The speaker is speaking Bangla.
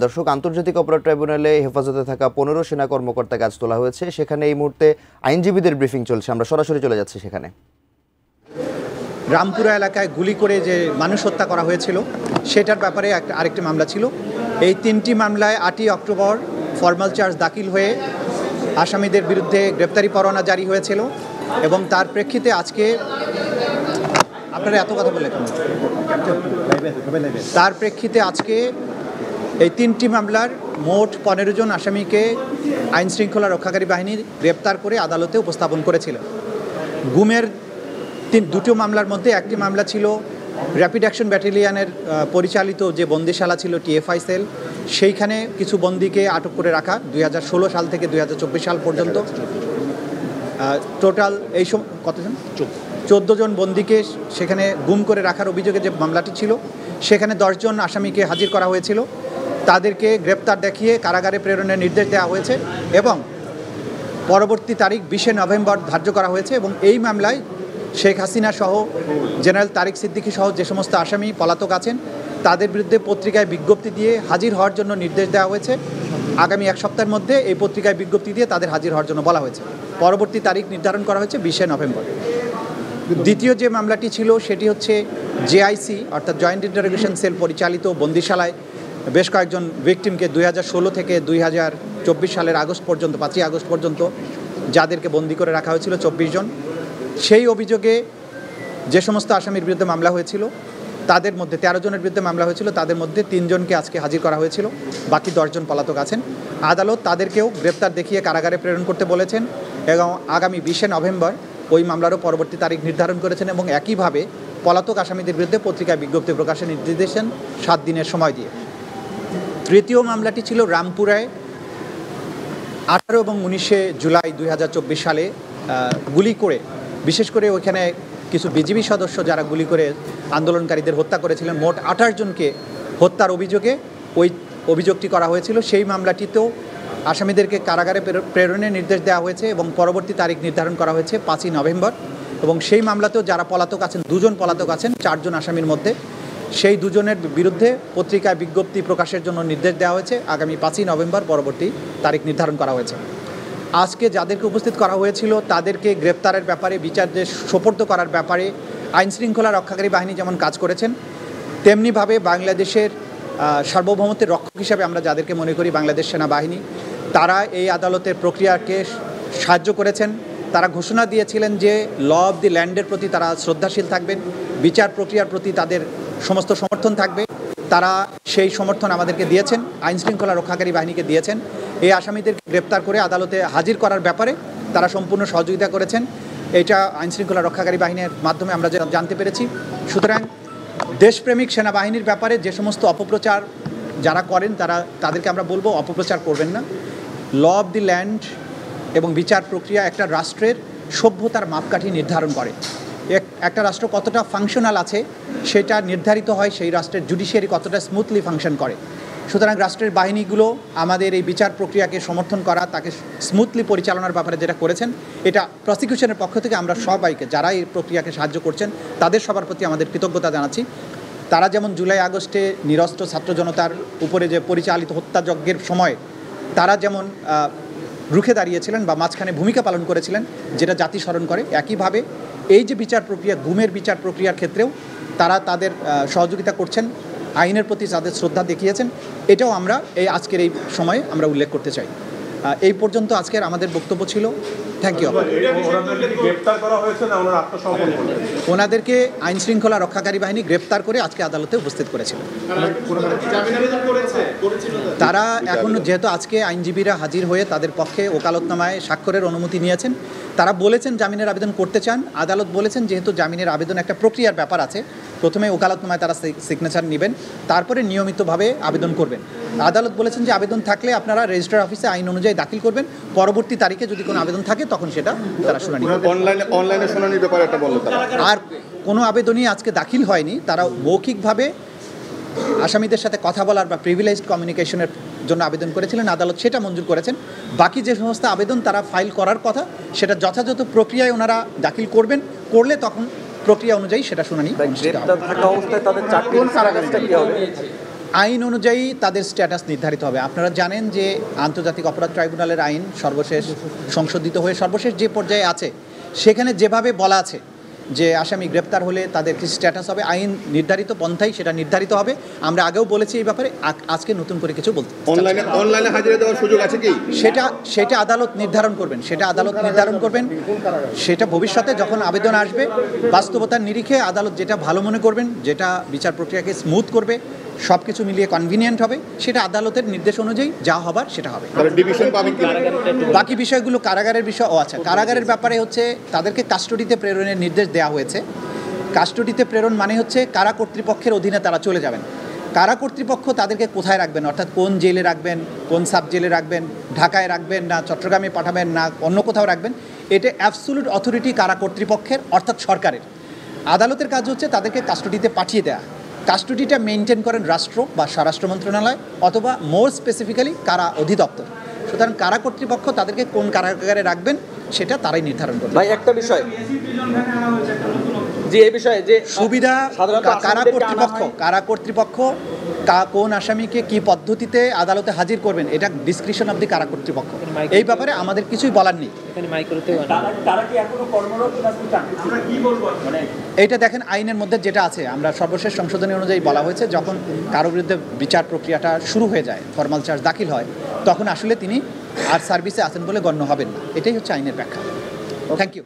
দর্শক, আন্তর্জাতিক অপরাধ ট্রাইব্যুনালে হেফাজতে থাকা 15 সেনা কর্মকর্তাকে আজ তোলা হয়েছে। সেখানে এই মুহূর্তে আইনজীবীদের ব্রিফিং চলছে। আমরা সরাসরি চলে যাচ্ছি সেখানে। রামপুরা এলাকায় গুলি করে যে মানুষ হত্যা করা হয়েছিল সেটার ব্যাপারে আরেকটি মামলা ছিল। এই 3টি মামলায় 8ই অক্টোবর ফর্মাল চার্জ দাখিল হয়ে আসামিদের বিরুদ্ধে গ্রেপ্তারি পরোয়ানা জারি হয়েছিল এবং তার প্রেক্ষিতে আজকে আপনারা এত কথা বলে তার প্রেক্ষিতে আজকে এই 3টি মামলার মোট 15 জন আসামিকে আইন শৃঙ্খলা রক্ষাকারী বাহিনী গ্রেপ্তার করে আদালতে উপস্থাপন করেছিল। গুমের দুটো মামলার মধ্যে একটি মামলা ছিল র্যাপিড অ্যাকশন ব্যাটালিয়নের পরিচালিত যে বন্দিশালা ছিল টিএফআই সেল, সেইখানে কিছু বন্দীকে আটক করে রাখা 2016 সাল থেকে 2024 সাল পর্যন্ত টোটাল এই কতজন 14 জন বন্দীকে সেখানে গুম করে রাখার অভিযোগে যে মামলাটি ছিল সেখানে 10 জন আসামিকে হাজির করা হয়েছিল। তাদেরকে গ্রেপ্তার দেখিয়ে কারাগারে প্রেরণের নির্দেশ দেওয়া হয়েছে এবং পরবর্তী তারিখ 20 নভেম্বর ধার্য করা হয়েছে এবং এই মামলায় শেখ হাসিনা সহ জেনারেল তারিক সিদ্দিকী সহ যে সমস্ত আসামি পলাতক আছেন তাদের বিরুদ্ধে পত্রিকায় বিজ্ঞপ্তি দিয়ে হাজির হওয়ার জন্য নির্দেশ দেওয়া হয়েছে। আগামী এক সপ্তাহের মধ্যে এই পত্রিকায় বিজ্ঞপ্তি দিয়ে তাদের হাজির হওয়ার জন্য বলা হয়েছে। পরবর্তী তারিখ নির্ধারণ করা হয়েছে 20 নভেম্বর। দ্বিতীয় যে মামলাটি ছিল সেটি হচ্ছে জেআইসি অর্থাৎ জয়েন্ট ইন্টারোগেশন সেল পরিচালিত বন্দিশালায় বেশ কয়েকজন ভিকটিমকে 2016 থেকে 2024 সালের আগস্ট পর্যন্ত 5ই আগস্ট পর্যন্ত যাদেরকে বন্দি করে রাখা হয়েছিল 24 জন। সেই অভিযোগে যে সমস্ত আসামির বিরুদ্ধে মামলা হয়েছিল তাদের মধ্যে 13 জনের বিরুদ্ধে মামলা হয়েছিল, তাদের মধ্যে 3 জনকে আজকে হাজির করা হয়েছিল, বাকি 10 জন পলাতক আছেন। আদালত তাদেরকেও গ্রেপ্তার দেখিয়ে কারাগারে প্রেরণ করতে বলেছেন এবং আগামী 20 নভেম্বর ওই মামলারও পরবর্তী তারিখ নির্ধারণ করেছেন এবং একইভাবে পলাতক আসামিদের বিরুদ্ধে পত্রিকায় বিজ্ঞপ্তি প্রকাশের নির্দেশ দিয়েছেন 7 দিনের সময় দিয়ে। তৃতীয় মামলাটি ছিল রামপুরায় 18 এবং 19 জুলাই 2024 সালে গুলি করে, বিশেষ করে ওইখানে কিছু বিজিবি সদস্য যারা গুলি করে আন্দোলনকারীদের হত্যা করেছিলেন, মোট 28 জনকে হত্যার অভিযোগে ওই অভিযোগটি করা হয়েছিল। সেই মামলাটিতেও আসামিদেরকে কারাগারে প্রেরণের নির্দেশ দেওয়া হয়েছে এবং পরবর্তী তারিখ নির্ধারণ করা হয়েছে 5ই নভেম্বর এবং সেই মামলাতেও যারা পলাতক আছেন 2 জন পলাতক আছেন 4 জন আসামির মধ্যে, সেই 2 জনের বিরুদ্ধে পত্রিকায় বিজ্ঞপ্তি প্রকাশের জন্য নির্দেশ দেওয়া হয়েছে। আগামী 5ই নভেম্বর পরবর্তী তারিখ নির্ধারণ করা হয়েছে। আজকে যাদেরকে উপস্থিত করা হয়েছিল তাদেরকে গ্রেপ্তারের ব্যাপারে বিচারকে সোপর্দ করার ব্যাপারে আইন শৃঙ্খলা রক্ষাকারী বাহিনী যেমন কাজ করেছেন তেমনিভাবে বাংলাদেশের সার্বভৌমত্বের রক্ষক হিসাবে আমরা যাদেরকে মনে করি বাংলাদেশ সেনাবাহিনী, তারা এই আদালতের প্রক্রিয়াকে সাহায্য করেছেন। তারা ঘোষণা দিয়েছিলেন যে ল অব দি ল্যান্ডের প্রতি তারা শ্রদ্ধাশীল থাকবেন, বিচার প্রক্রিয়ার প্রতি তাদের সমস্ত সমর্থন থাকবে। তারা সেই সমর্থন আমাদেরকে দিয়েছেন, আইন শৃঙ্খলা রক্ষাকারী বাহিনীকে দিয়েছেন। এই আসামিদেরকে গ্রেপ্তার করে আদালতে হাজির করার ব্যাপারে তারা সম্পূর্ণ সহযোগিতা করেছেন। এটা আইন শৃঙ্খলা রক্ষাকারী বাহিনীর মাধ্যমে আমরা জানতে পেরেছি। সুতরাং দেশপ্রেমিক সেনাবাহিনীর ব্যাপারে যে সমস্ত অপপ্রচার যারা করেন তাদেরকে আমরা বলবো অপপ্রচার করবেন না। ল অব দি ল্যান্ড এবং বিচার প্রক্রিয়া একটা রাষ্ট্রের সভ্যতার মাপকাঠি নির্ধারণ করে। একটা রাষ্ট্র কতটা ফাংশনাল আছে সেটা নির্ধারিত হয় সেই রাষ্ট্রের জুডিশিয়ারি কতটা স্মুথলি ফাংশন করে। সুতরাং রাষ্ট্রের বাহিনীগুলো আমাদের এই বিচার প্রক্রিয়াকে সমর্থন করা, তাকে স্মুথলি পরিচালনার ব্যাপারে যেটা করেছেন, এটা প্রসিকিউশনের পক্ষ থেকে আমরা সবাইকে যারা এই প্রক্রিয়াকে সাহায্য করছেন তাদের সবার প্রতি আমাদের কৃতজ্ঞতা জানাচ্ছি। তারা যেমন জুলাই আগস্টে নিরস্ত্র ছাত্র জনতার উপরে যে পরিচালিত হত্যাযজ্ঞের সময় তারা যেমন রুখে দাঁড়িয়েছিলেন বা মাঝখানে ভূমিকা পালন করেছিলেন যেটা জাতি স্মরণ করে, একইভাবে এই যে বিচার প্রক্রিয়া গুমের বিচার প্রক্রিয়ার ক্ষেত্রেও তারা তাদের সহযোগিতা করছেন, আইনের প্রতি তাদের শ্রদ্ধা দেখিয়েছেন। এটাও আমরা এই আজকের এই সময়ে আমরা উল্লেখ করতে চাই। এই পর্যন্ত আজকের আমাদের বক্তব্য ছিল। Thank you. ওনাদেরকে আইন শৃঙ্খলা রক্ষাকারী বাহিনী গ্রেপ্তার করে আজকে আদালতে উপস্থিত করেছিল। তারা এখনও যেহেতু আজকে আইনজীবীরা হাজির হয়ে তাদের পক্ষে ওকালতনামায় স্বাক্ষরের অনুমতি নিয়েছেন, তারা বলেছেন জামিনের আবেদন করতে চান। আদালত বলেছেন যেহেতু জামিনের আবেদন একটা প্রক্রিয়ার ব্যাপার আছে, প্রথমে ওকালতনামায় তারা সিগনেচার নেবেন, তারপরে নিয়মিতভাবে আবেদন করবেন। আদালত বলেছেন যে আবেদন থাকলে আপনারা রেজিস্ট্রার অফিসে আইন অনুযায়ী দাখিল করবেন, পরবর্তী তারিখে যদি কোনো আবেদন থাকে তখন সেটা তারা শুনানি অনলাইনে শুনানির ব্যাপারে এটা বলল তারা। আর কোনো আবেদনই আজকে দাখিল হয়নি। তারা মৌখিকভাবে আসামিদের সাথে কথা বলার বা প্রিভিলেজড কমিউনিকেশনের জন্য আবেদন করেছিলেন, আদালত সেটা মঞ্জুর করেছেন। বাকি যে সমস্ত আবেদন তারা ফাইল করার কথা সেটা যথাযথ প্রক্রিয়ায় ওনারা দাখিল করবেন, করলে তখন প্রক্রিয়া অনুযায়ী সেটা শুনানি। আইন অনুযায়ী তাদের স্ট্যাটাস নির্ধারিত হবে। আপনারা জানেন যে আন্তর্জাতিক অপরাধ ট্রাইব্যুনালের আইন সর্বশেষ সংশোধিত হয়ে সর্বশেষ যে পর্যায়ে আছে সেখানে যেভাবে বলা আছে যে আসামি গ্রেপ্তার হলে তাদের কি স্ট্যাটাস হবে, আইন নির্ধারিত পন্থাই সেটা নির্ধারিত হবে। আমরা আগেও বলেছি এই ব্যাপারে, আজকে নতুন করে কিছু বলতে অনলাইনে হাজিরা দেওয়ার সুযোগ আছে কি? সেটা আদালত নির্ধারণ করবেন, সেটা ভবিষ্যতে যখন আবেদন আসবে বাস্তবতার নিরিখে আদালত যেটা ভালো মনে করবেন, যেটা বিচার প্রক্রিয়াকে স্মুথ করবে, সব কিছু মিলিয়ে কনভিনিয়েন্ট হবে, সেটা আদালতের নির্দেশ অনুযায়ী যা হবার সেটা হবে। বাকি বিষয়গুলো কারাগারের বিষয়। আচ্ছা, কারাগারের ব্যাপারে হচ্ছে তাদেরকে কাস্টডিতে প্রেরণের নির্দেশ দেওয়া হয়েছে। কাস্টডিতে প্রেরণ মানে হচ্ছে কারা কর্তৃপক্ষের অধীনে তারা চলে যাবেন। কারা কর্তৃপক্ষ তাদেরকে কোথায় রাখবেন, অর্থাৎ কোন জেলে রাখবেন, কোন সাব জেলে রাখবেন, ঢাকায় রাখবেন না চট্টগ্রামে পাঠাবেন না অন্য কোথাও রাখবেন, এটা অ্যাবসোলিউট অথরিটি কারা কর্তৃপক্ষের, অর্থাৎ সরকারের। আদালতের কাজ হচ্ছে তাদেরকে কাস্টডিতে পাঠিয়ে দেওয়া। কাস্টডিটা মেনটেন করেন রাষ্ট্র বা স্বরাষ্ট্র মন্ত্রণালয় অথবা মোর স্পেসিফিক্যালি কারা অধিদপ্তর। সুতরাং কারা কর্তৃপক্ষ তাদেরকে কোন কারাগারে রাখবেন সেটা তারাই নির্ধারণ করবে। ভাই একটা বিষয়, যে এই বিষয়ে যে সুবিধা কারা কর্তৃপক্ষ কোন আসামিকে কি পদ্ধতিতে আদালতে হাজির করবেন এটা ডিসক্রিপশন অব দি কারা কর্তৃপক্ষ। এই ব্যাপারে আমাদের কিছুই বলার নেই। এইটা দেখেন আইনের মধ্যে যেটা আছে, আমরা সর্বশেষ সংশোধনী অনুযায়ী বলা হয়েছে যখন কারো বিরুদ্ধে বিচার প্রক্রিয়াটা শুরু হয়ে যায়, ফর্মাল চার্জ দাখিল হয়, তখন আসলে তিনি আর সার্ভিসে আছেন বলে গণ্য হবেন না। এটাই হচ্ছে আইনের ব্যাখ্যা। Thank you.